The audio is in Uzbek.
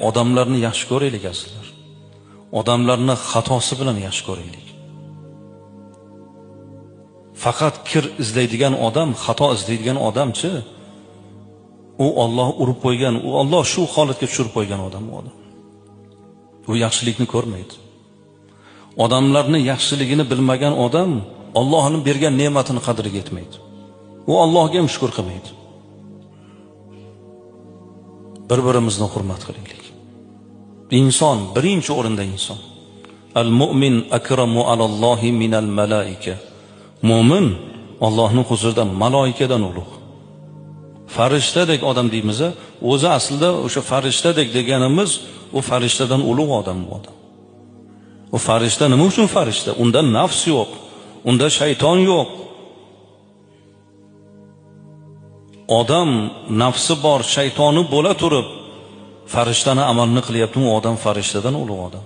Odamlarni yaxshi ko'raylik aslar. Odamlarni xatosi bilan yaxshi ko'raylik. Faqat kir izlaydigan odam, xato izlaydigan odamchi, u Alloh urib qo'ygan, u Alloh shu holatga tushirib qo'ygan odam u odam. U yaxshilikni ko'rmaydi. Odamlarni yaxshiligini bilmagan odam Allohning bergan ne'matini qadriga yetmaydi. U Allohga ham shukr qilmaydi. Bir-birimizni hurmat qilaylik. Inson birinchi o'rinda inson. Al-mu'min akramu alallohi minal malaika. Mo'min Allohning huzurida maloikadan ulug'. Farishtadek odam deymiz, o'zi aslida o'sha farishtadek deganimiz u farishtadan ulug' odam bu odam. U farishta nima uchun farishta? Unda nafs yo'q, unda shayton yo'q. Odam nafsi bor, shaytoni bo'la turib farishtani amalni qilyapti, u odam farishtadan ulug' odam.